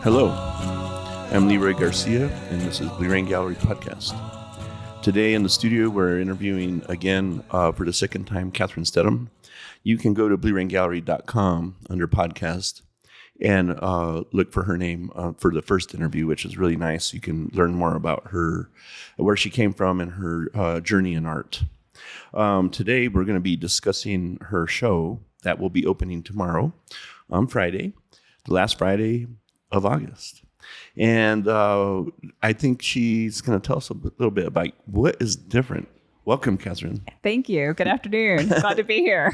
Hello, I'm Leroy Garcia, and this is Plein Gallery Podcast. Today in the studio, we're interviewing again for the second time Kathryn Stedham. You can go to blurandgallery.com under podcast and look for her name for the first interview, which is really nice. You can learn more about her, where she came from, and her journey in art. Today, we're going to be discussing her show that will be opening tomorrow on Friday, the last Friday of August. And I think she's going to tell us a little bit about what is different. Welcome, Kathryn. Thank you. Good afternoon. Glad to be here.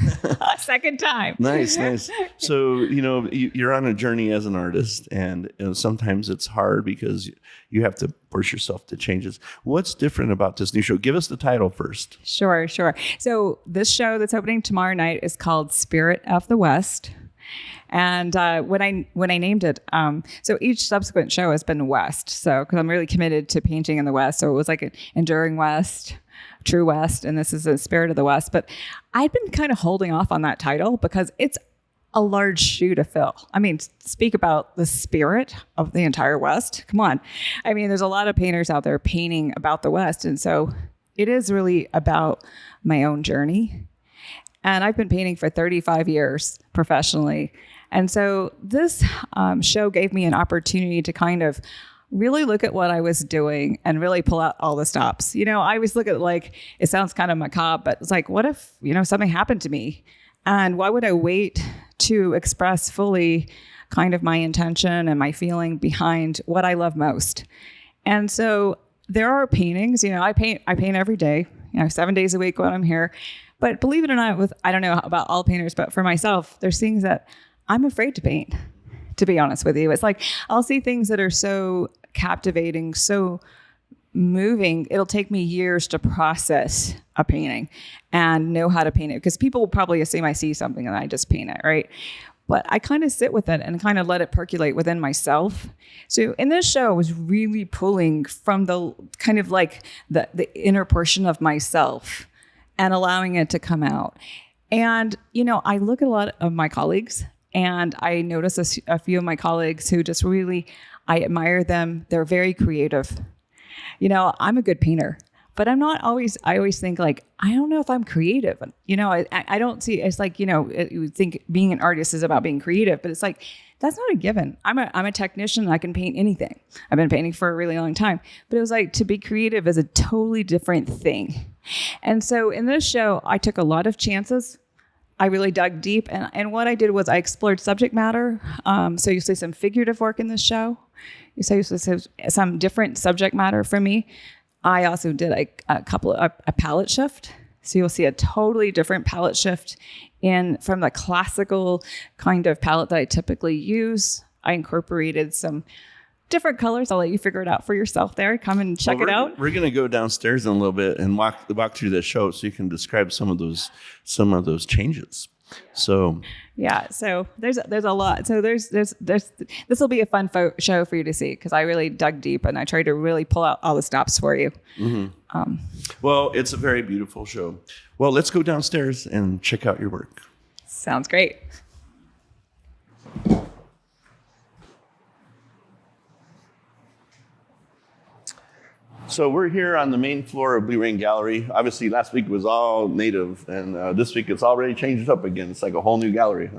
Second time. Nice. So, you're on a journey as an artist, and sometimes it's hard because you have to force yourself to changes. What's different about this new show? Give us the title first. Sure. So this show that's opening tomorrow night is called Spirit of the West. And when I named it, so each subsequent show has been West. So because I'm really committed to painting in the West, so it was like an enduring West, true West, and this is a Spirit of the West. But I've been kind of holding off on that title because it's a large shoe to fill. I mean, speak about the spirit of the entire West. Come on. I mean, there's a lot of painters out there painting about the West, and so it is really about my own journey. And I've been painting for 35 years professionally. And so this show gave me an opportunity to kind of really look at what I was doing and really pull out all the stops. I always look at it like, it sounds kind of macabre, but it's like, what if, something happened to me? And why would I wait to express fully kind of my intention and my feeling behind what I love most? And so there are paintings, I paint every day, 7 days a week when I'm here. But believe it or not, I don't know about all painters, but for myself, there's things that I'm afraid to paint, to be honest with you. It's like, I'll see things that are so captivating, so moving. It'll take me years to process a painting and know how to paint it, because people will probably assume I see something and I just paint it, right? But I kind of sit with it and kind of let it percolate within myself. So in this show, I was really pulling from the kind of like the inner portion of myself and allowing it to come out. And, I look at a lot of my colleagues, and I notice a few of my colleagues who just really, I admire them. They're very creative. I'm a good painter, but I'm not always, I always think like, I don't know if I'm creative. I don't see, it's like, you would think being an artist is about being creative, but it's like, that's not a given. I'm a technician. I can paint anything. I've been painting for a really long time, but it was like, to be creative is a totally different thing. And so in this show, I took a lot of chances. I really dug deep. And what I did was I explored subject matter. So you see some figurative work in this show. You see some different subject matter from me. I also did a palette shift. So you'll see a totally different palette shift from the classical kind of palette that I typically use. I incorporated some different colors. I'll let you figure it out for yourself there. Come and check it out. We're going to go downstairs in a little bit and walk through the show so you can describe some of those changes. So yeah, so there's a lot. So there's this will be a fun show for you to see, because I really dug deep and I tried to really pull out all the stops for you. Mm-hmm. Well, it's a very beautiful show. Well, let's go downstairs and check out your work. Sounds great. So we're here on the main floor of Plein Gallery. Obviously, last week was all native, and this week it's already changed up again. It's like a whole new gallery.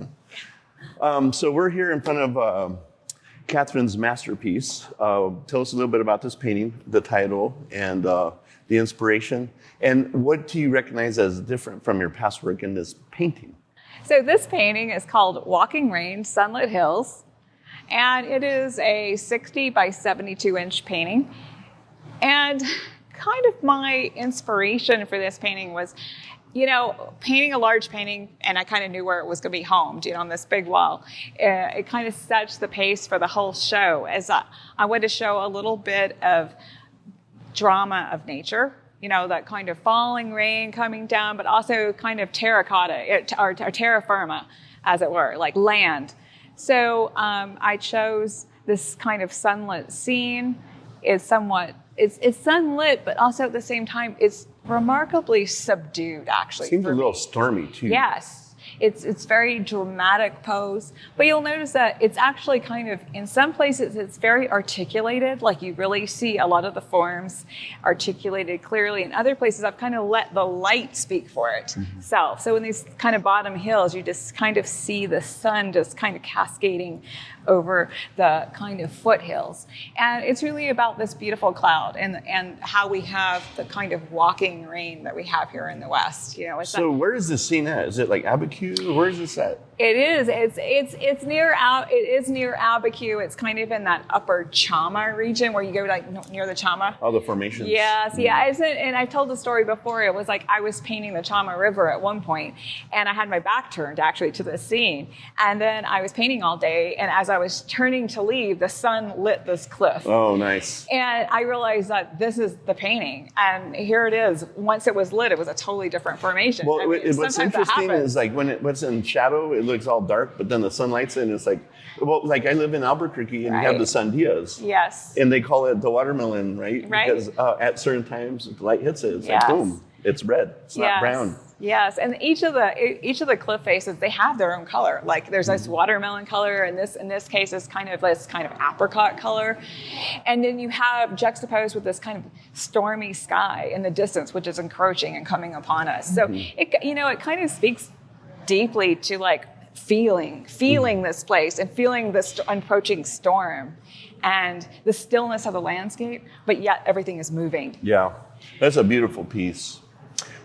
Huh? So we're here in front of Kathryn's masterpiece. Tell us a little bit about this painting, the title, and the inspiration. And what do you recognize as different from your past work in this painting? So this painting is called Walking Range, Sunlit Hills. And it is a 60 by 72 inch painting. And kind of my inspiration for this painting was, painting a large painting, and I kind of knew where it was going to be homed, on this big wall. It kind of sets the pace for the whole show, as I wanted to show a little bit of drama of nature, that kind of falling rain coming down, but also kind of terracotta, or terra firma, as it were, like land. So I chose this kind of sunlit scene. It's sunlit, but also at the same time, it's remarkably subdued, actually. Seems a little stormy, too. Yes. It's very dramatic pose, but you'll notice that it's actually kind of, in some places, it's very articulated. Like you really see a lot of the forms articulated clearly. In other places, I've kind of let the light speak for itself. So in these kind of bottom hills, you just kind of see the sun just kind of cascading over the kind of foothills. And it's really about this beautiful cloud and how we have the kind of walking rain that we have here in the West. So where is this scene at? Is it like Abiquiu? Where is this at? It is. It's near Abiquiu. It's kind of in that upper Chama region where you go like near the Chama. Oh, the formations. Yes, yeah. And I've told the story before. It was like I was painting the Chama River at one point, and I had my back turned actually to the scene. And then I was painting all day, and as I was turning to leave, the sun lit this cliff. Oh, nice. And I realized that this is the painting, and here it is. Once it was lit, it was a totally different formation. Well, what's interesting is like when it's in shadow, it looks all dark, but then the sun lights in, it's like, well, like I live in Albuquerque and you have the sandias. Yes. And they call it the watermelon, right? Right. Because at certain times, the light hits it, it's like, boom, it's red, it's not brown. Yes, and each of the cliff faces, they have their own color. Like there's this watermelon color, and in this case is kind of this kind of apricot color, and then you have juxtaposed with this kind of stormy sky in the distance, which is encroaching and coming upon us. So it kind of speaks deeply to like feeling this place and feeling this approaching storm, and the stillness of the landscape, but yet everything is moving. Yeah, that's a beautiful piece.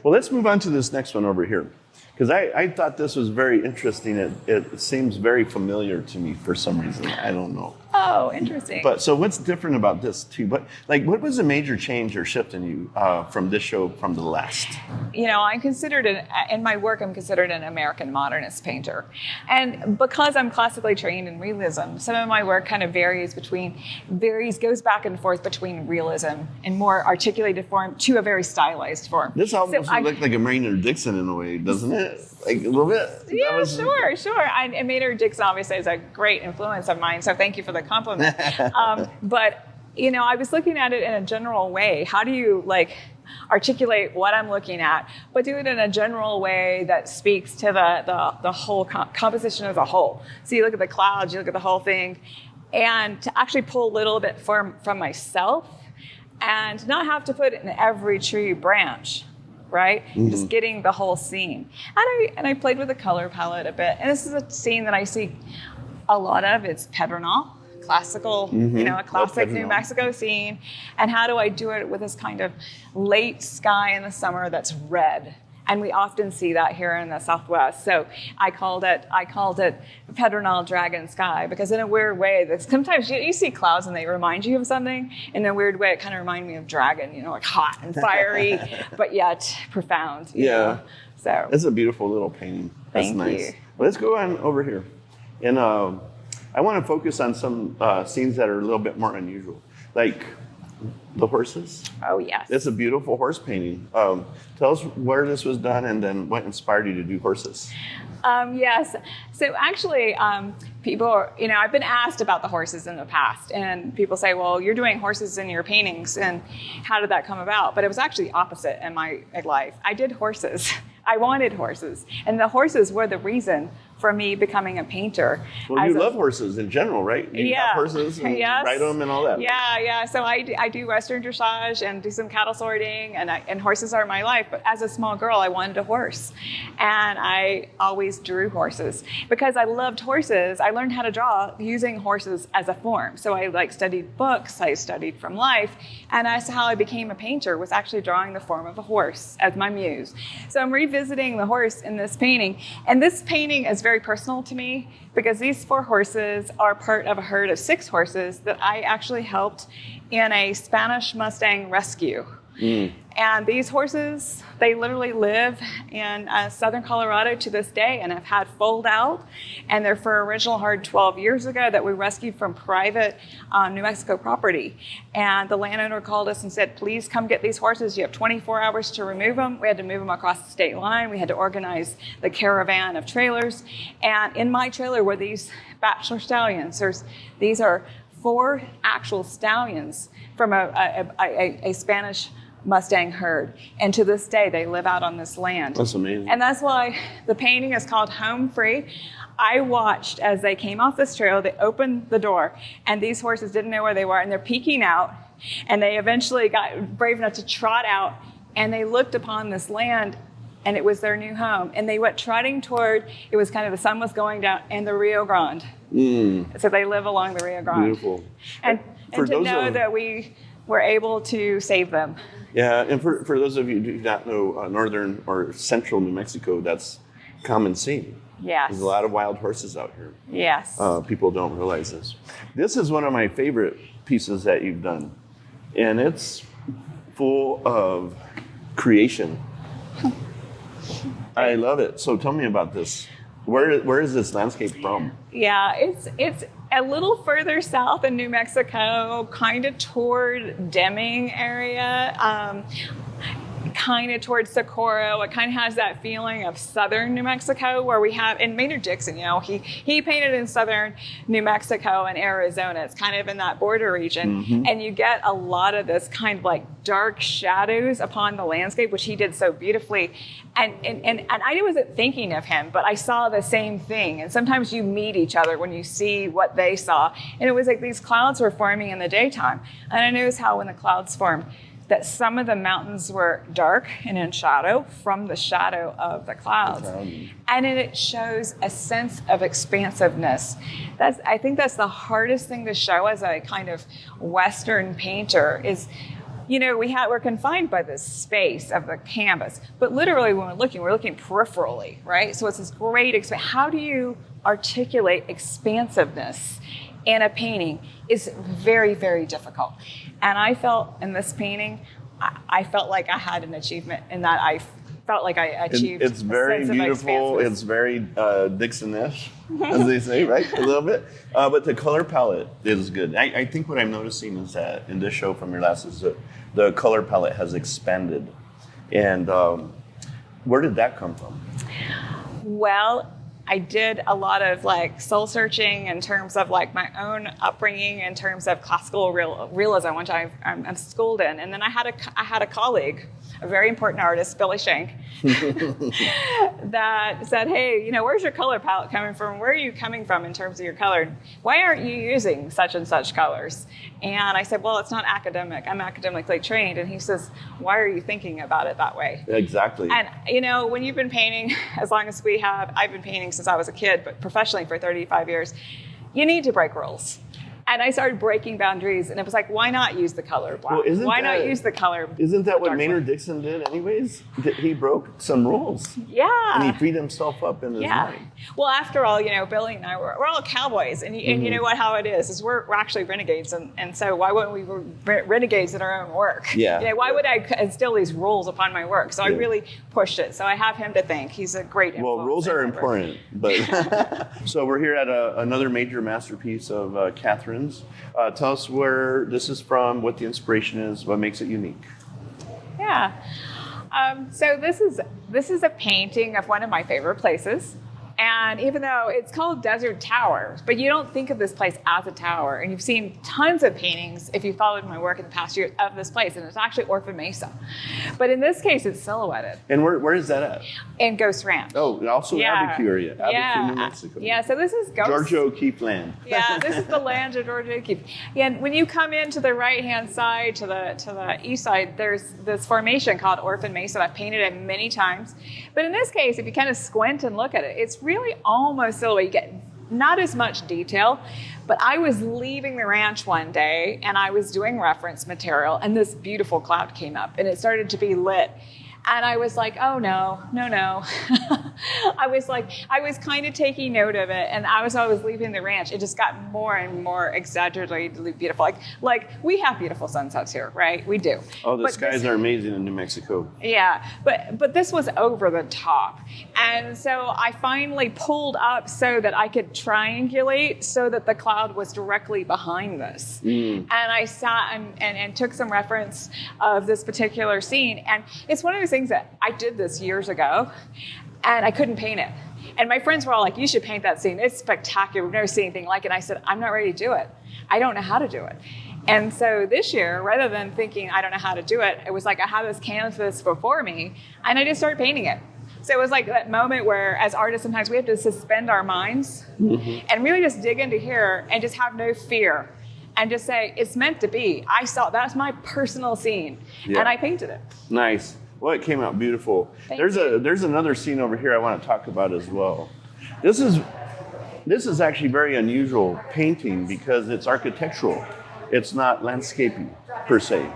Well, let's move on to this next one over here, because I thought this was very interesting. It seems very familiar to me for some reason. I don't know. Oh, interesting. But so what's different about this too? What was a major change or shift in you from this show from the last? I'm considered in my work, I'm considered an American modernist painter. And because I'm classically trained in realism, some of my work kind of goes back and forth between realism and more articulated form to a very stylized form. This almost looks like a Maynard Dixon in a way, doesn't it? Like a little bit. Yeah, sure. And Maynard Dixon obviously is a great influence of mine, so thank you for the compliment. But I was looking at it in a general way. How do you articulate what I'm looking at, but do it in a general way that speaks to the whole composition as a whole? So you look at the clouds, you look at the whole thing, and to actually pull a little bit from myself and not have to put it in every tree branch. Right? Mm-hmm. Just getting the whole scene. And I played with the color palette a bit. And this is a scene that I see a lot of. It's Pedernal, classical, a classic New Mexico scene. And how do I do it with this kind of late sky in the summer that's red? And we often see that here in the Southwest. So I called it Pedernal Dragon Sky, because in a weird way, sometimes you see clouds and they remind you of something. In a weird way, it kind of reminded me of dragon, like hot and fiery, but yet profound. You know? So it's a beautiful little painting. That's nice. You. Well, let's go on over here. And I want to focus on some scenes that are a little bit more unusual, like the horses. Oh, yes. It's a beautiful horse painting. Tell us where this was done and then what inspired you to do horses. Yes. So actually, people, I've been asked about the horses in the past, and people say, well, you're doing horses in your paintings, and how did that come about? But it was actually opposite in my life. I did horses. I wanted horses, and the horses were the reason for me becoming a painter. Well, you love horses in general, right? You have horses and ride them and all that. Yeah. So I do Western dressage and do some cattle sorting, and horses are my life. But as a small girl, I wanted a horse, and I always drew horses because I loved horses. I learned how to draw using horses as a form. So I studied books, I studied from life, and that's how I became a painter, was actually drawing the form of a horse as my muse. So I'm revisiting the horse in this painting, and this painting is very personal to me because these 4 horses are part of a herd of 6 horses that I actually helped in a Spanish Mustang rescue. And these horses, they literally live in southern Colorado to this day and have had foaled out. And they're for original herd 12 years ago that we rescued from private New Mexico property. And the landowner called us and said, please come get these horses. You have 24 hours to remove them. We had to move them across the state line. We had to organize the caravan of trailers. And in my trailer were these bachelor stallions. These are 4 actual stallions from a Spanish Mustang herd. And to this day, they live out on this land. That's amazing. And that's why the painting is called Home Free. I watched as they came off this trail, they opened the door, and these horses didn't know where they were, and they're peeking out, and they eventually got brave enough to trot out, and they looked upon this land, and it was their new home. And they went trotting toward, it was kind of, the sun was going down, and the Rio Grande. So they live along the Rio Grande. Beautiful. And to know that we were able to save them. Yeah, and for those of you who do not know northern or central New Mexico, that's common scene. Yes. There's a lot of wild horses out here. Yes. People don't realize this. This is one of my favorite pieces that you've done, and it's full of creation. I love it. So tell me about this. Where is this landscape from? Yeah, it's a little further south in New Mexico, kind of toward Deming area, kind of towards Socorro. It kind of has that feeling of southern New Mexico, where we have, and Maynard Dixon, he painted in southern New Mexico and Arizona. It's kind of in that border region. And you get a lot of this kind of like dark shadows upon the landscape, which he did so beautifully. And I wasn't thinking of him, but I saw the same thing. And sometimes you meet each other when you see what they saw. And it was like these clouds were forming in the daytime. And I noticed how when the clouds formed, that some of the mountains were dark and in shadow from the shadow of the clouds. And it shows a sense of expansiveness. I think that's the hardest thing to show as a kind of Western painter is, we're confined by this space of the canvas, but literally when we're looking peripherally, right? So it's this great how do you articulate expansiveness in a painting is very, very difficult. And I felt in this painting, I felt like I had an achievement in that I felt like I achieved. It's very beautiful. It's very Dixon-ish, as they say, right? A little bit. But the color palette is good. I think what I'm noticing is that in this show from your last is that the color palette has expanded. And where did that come from? Well, I did a lot of like soul searching in terms of like my own upbringing, in terms of classical realism, which I'm schooled in. And then I had a colleague, a very important artist, Billy Shank, that said, hey, where's your color palette coming from? Where are you coming from in terms of your color? Why aren't you using such and such colors? And I said, well, it's not academic. I'm academically trained. And he says, why are you thinking about it that way? Exactly. And, when you've been painting as long as we have, I've been painting since I was a kid, but professionally for 35 years, you need to break rules. And I started breaking boundaries, and it was like, why not use the color black? Why not use the color? Isn't that what Maynard Dixon did anyways? He broke some rules. Yeah. And he freed himself up in his mind. Well, after all, Billy and I, we're all cowboys. And you know how it is we're actually renegades. And so why wouldn't we be renegades in our own work? Yeah. Why would I instill these rules upon my work? So I really pushed it. So I have him to thank. He's a great influence. Well, rules are important. But so we're here at another major masterpiece of Kathryn's. Tell us where this is from, what the inspiration is, what makes it unique. Yeah. So this is a painting of one of my favorite places. And even though it's called Desert Tower, but you don't think of this place as a tower. And you've seen tons of paintings, if you followed my work in the past years, of this place. And it's actually Orphan Mesa. But in this case, it's silhouetted. And where is that at? In Ghost Ranch. Oh, also Albuquerque area. Albuquerque, New Mexico. Yeah, so this is Ghost. Georgia O'Keeffe land. Yeah, this is the land of Georgia O'Keeffe. Yeah, and when you come into the right-hand side, to the east side, there's this formation called Orphan Mesa. I've painted it many times. But in this case, if you kind of squint and look at it, it's really almost silhouette. You get not as much detail, but I was leaving the ranch one day and I was doing reference material and this beautiful cloud came up and it started to be lit. And I was like, oh, no. I was kind of taking note of it. And as I was leaving the ranch, it just got more and more exaggeratedly beautiful. Like we have beautiful sunsets here, right? We do. Oh, the skies are amazing in New Mexico. Yeah, but this was over the top. And so I finally pulled up so that I could triangulate so that the cloud was directly behind this. And I sat and took some reference of this particular scene. And it's one of those things that I did this years ago and I couldn't paint it. And my friends were all like, you should paint that scene. It's spectacular. We've never seen anything like it. And I said, I'm not ready to do it. I don't know how to do it. And so this year, rather than thinking, I don't know how to do it, it was like I had this canvas before me and I just started painting it. So it was like that moment where as artists, sometimes we have to suspend our minds and really just dig into here and just have no fear and just say, it's meant to be. That's my personal scene. Yeah. And I painted it. Nice. Well, it came out beautiful. There's another scene over here I want to talk about as well. This is actually very unusual painting because it's architectural. It's not landscaping per se.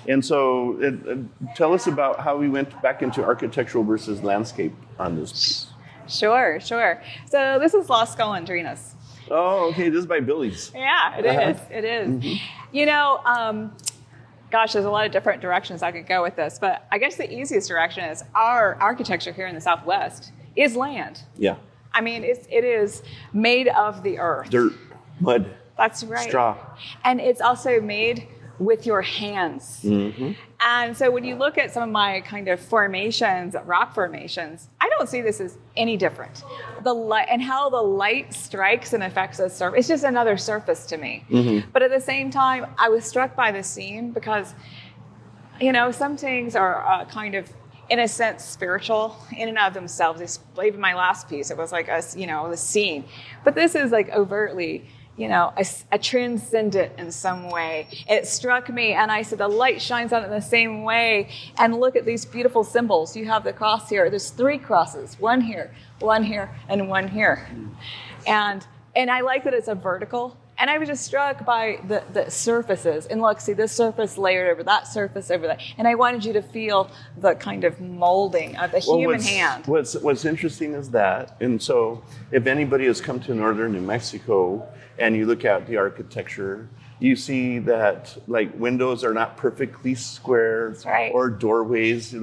And so tell us about how we went back into architectural versus landscape on this piece. Sure. So this is Las Golondrinas. Oh, okay. This is by Billy's. Yeah, it is. It is. Mm-hmm. Gosh, there's a lot of different directions I could go with this, but I guess the easiest direction is our architecture here in the Southwest is land. Yeah. I mean, it is made of the earth. Dirt, mud. That's right. Straw. And it's also made with your hands. Mm-hmm. And so when you look at some of my kind of formations, rock formations, I don't see this as any different. The light and how the light strikes and affects the surface, it's just another surface to me. Mm-hmm. But at the same time, I was struck by the scene because, some things are kind of, in a sense, spiritual in and of themselves. Even my last piece, it was like the scene. But this is like overtly, a transcendent in some way. It struck me and I said, the light shines on it in the same way. And look at these beautiful symbols. You have the cross here. There's 3 crosses, one here, and one here. And I like that it's a vertical. And I was just struck by the surfaces. And look, see this surface layered over that surface over that. And I wanted you to feel the kind of molding of the human hand. What's interesting is that, and so if anybody has come to northern New Mexico and you look at the architecture, you see that like windows are not perfectly square, right, or doorways.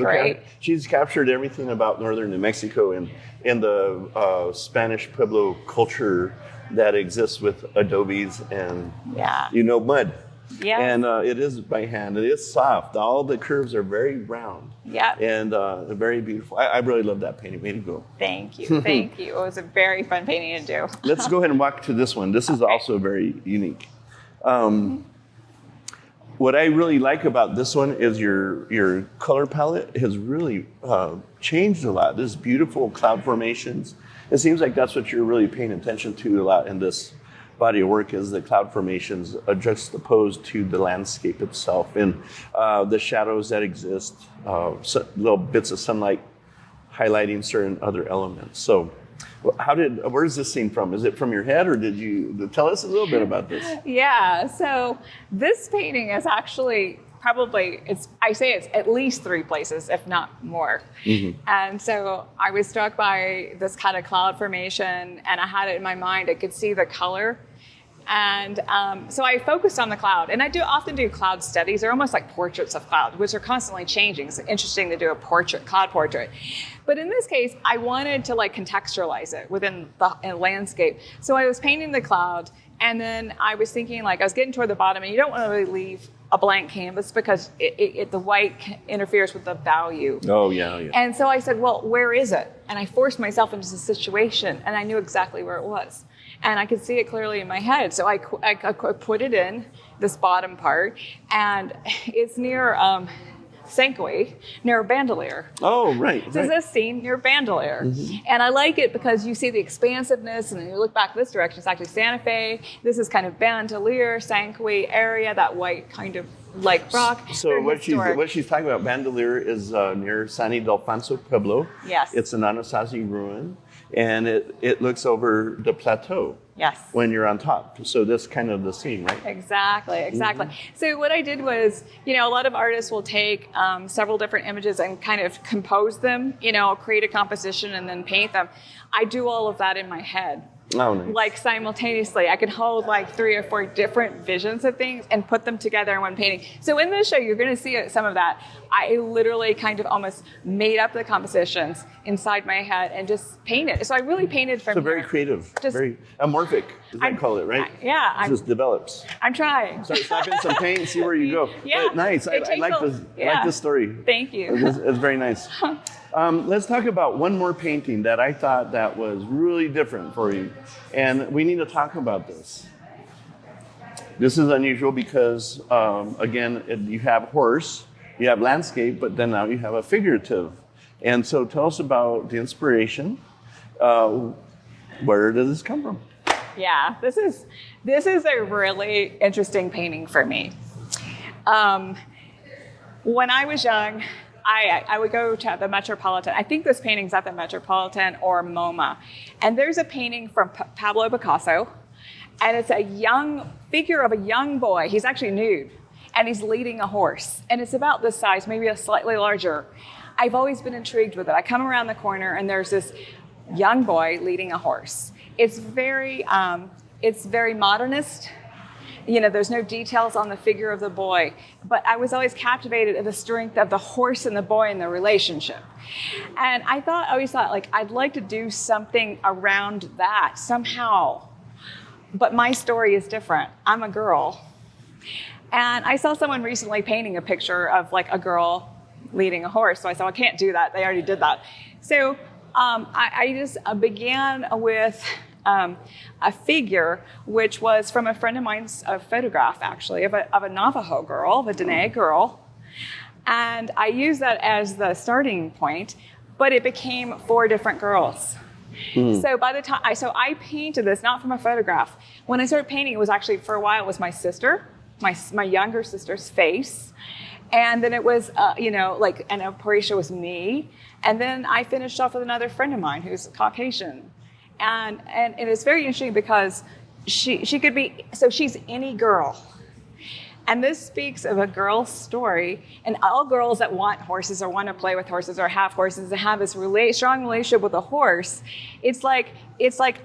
She's captured everything about northern New Mexico in the Spanish Pueblo culture that exists with adobes and mud. Yeah. And it is by hand. It is soft. All the curves are very round. Yeah. And very beautiful. I really love that painting. Way to go. Thank you. Thank you. It was a very fun painting to do. Let's go ahead and walk to this one. This is also very unique. What I really like about this one is your color palette has really changed a lot. There's beautiful cloud formations. It seems like that's what you're really paying attention to a lot in this body of work, is the cloud formations juxtaposed to the landscape itself and the shadows that exist, little bits of sunlight highlighting certain other elements. So where's this scene from? Is it from your head, or did you tell us a little bit about this? Yeah, so this painting is actually it's at least 3 places, if not more. Mm-hmm. And so I was struck by this kind of cloud formation, and I had it in my mind. I could see the color. And so I focused on the cloud. And I often do cloud studies. They're almost like portraits of cloud, which are constantly changing. It's interesting to do a cloud portrait. But in this case, I wanted to contextualize it within the landscape. So I was painting the cloud, and then I was thinking, I was getting toward the bottom, and you don't want to really leave a blank canvas because the white interferes with the value. Oh, yeah. And so I said, well, where is it? And I forced myself into the situation, and I knew exactly where it was. And I could see it clearly in my head. So I put it in this bottom part, and it's near Sanquay, near Bandelier. Oh, right. So this scene near Bandelier. Mm-hmm. And I like it because you see the expansiveness, and then you look back this direction, it's actually Santa Fe. This is kind of Bandelier, Sanquay area, that white kind of rock. So what she's talking about, Bandelier is near San Ildefonso Pueblo. Yes. It's an Anasazi ruin, and it looks over the plateau. Yes. When you're on top. So that's kind of the scene, right? Exactly. Mm-hmm. So what I did was, a lot of artists will take several different images and kind of compose them, create a composition and then paint them. I do all of that in my head. Oh, nice. Simultaneously, I could hold 3 or 4 different visions of things and put them together in one painting. So in this show, you're going to see some of that. I literally kind of almost made up the compositions inside my head and just painted. So I really painted from So very creative, very amorphic, as I call it, right? Yeah. It just develops. I'm trying. Start slapping some paint and see where you go. Yeah. But nice. I like this story. Thank you. It's very nice. Let's talk about one more painting that I thought that was really different for you. And we need to talk about this. This is unusual because, again, you have horse, you have landscape, but then now you have a figurative. And so tell us about the inspiration. Where does this come from? Yeah, this is a really interesting painting for me. When I was young, I would go to the Metropolitan. I think this painting's at the Metropolitan or MoMA. And there's a painting from Pablo Picasso. And it's a young figure of a young boy. He's actually nude. And he's leading a horse. And it's about this size, maybe a slightly larger. I've always been intrigued with it. I come around the corner and there's this young boy leading a horse. It's very modernist. You know, there's no details on the figure of the boy, but I was always captivated at the strength of the horse and the boy and the relationship. And I always thought, like, I'd like to do something around that somehow. But my story is different. I'm a girl. And I saw someone recently painting a picture of like a girl leading a horse. So I said, I can't do that. They already did that. So I just began with a figure, which was from a friend of mine's photograph, actually, of a Navajo girl, of a Dene girl. And I used that as the starting point, but it became 4 different girls. So by the time, I painted this, not from a photograph. When I started painting, it was actually, for a while, it was my sister, my younger sister's face. And then it was, and Parisha was me. And then I finished off with another friend of mine who's Caucasian. And it's very interesting because she could be, so she's any girl. And this speaks of a girl's story, and all girls that want horses or want to play with horses or have horses and have this strong relationship with a horse, it's like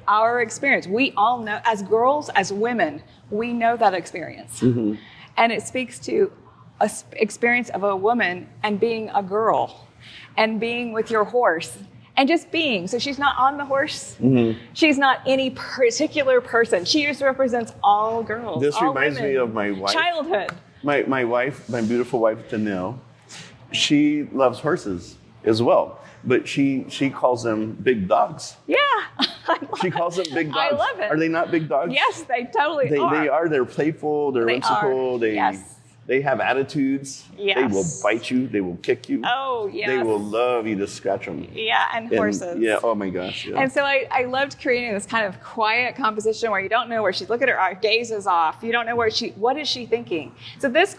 our experience. We all know, as girls, as women, we know that experience. Mm-hmm. And it speaks to an experience of a woman and being a girl and being with your horse. And just being. So she's not on the horse. Mm-hmm. She's not any particular person. She just represents all girls. This all reminds women. me of my wife. Childhood. My wife, my beautiful wife, Danelle, she loves horses as well. But she calls them big dogs. Yeah. She calls them big dogs. I love it. Are they not big dogs? Yes, they totally are. They are. They're playful. They're whimsical. They have attitudes. Yes. They will bite you. They will kick you. Oh, yes. They will love you to scratch them. Yeah, and horses. Yeah, oh my gosh. Yeah. And so I loved creating this kind of quiet composition where you don't know where she's, look at her gaze is off. You don't know what is she thinking? So this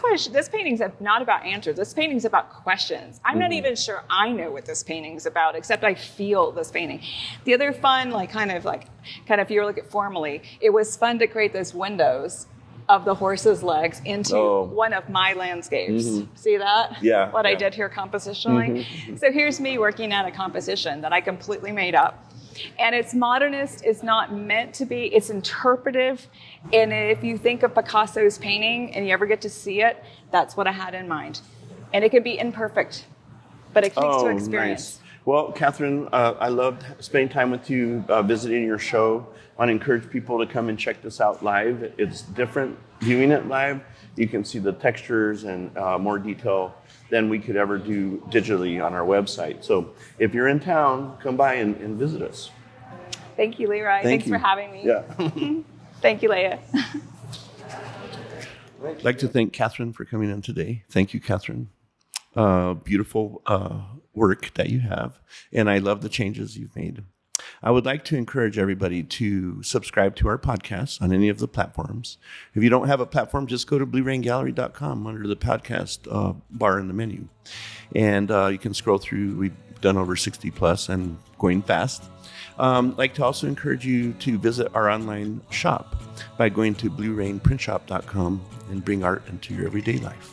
painting's not about answers. This painting's about questions. I'm not even sure I know what this painting's about, except I feel this painting. The other fun, kind of if you were looking formally, it was fun to create those windows of the horse's legs into one of my landscapes. Mm-hmm. See that? Yeah. What I did here compositionally? Mm-hmm. So here's me working at a composition that I completely made up. And it's modernist, it's not meant to be, it's interpretive. And if you think of Picasso's painting and you ever get to see it, that's what I had in mind. And it can be imperfect, but it speaks to experience. Nice. Well, Kathryn, I loved spending time with you, visiting your show. I want to encourage people to come and check this out live. It's different viewing it live. You can see the textures and more detail than we could ever do digitally on our website. So if you're in town, come by and visit us. Thank you, Leroy. Thanks for having me. Yeah. Thank you, Leah. I'd like to thank Kathryn for coming in today. Thank you, Kathryn. Beautiful work that you have, and I love the changes you've made. I would like to encourage everybody to subscribe to our podcast on any of the platforms. If you don't have a platform, just go to blueraingallery.com under the podcast bar in the menu. And you can scroll through. We've done over 60 plus and going fast. I'd like to also encourage you to visit our online shop by going to bluerainprintshop.com and bring art into your everyday life.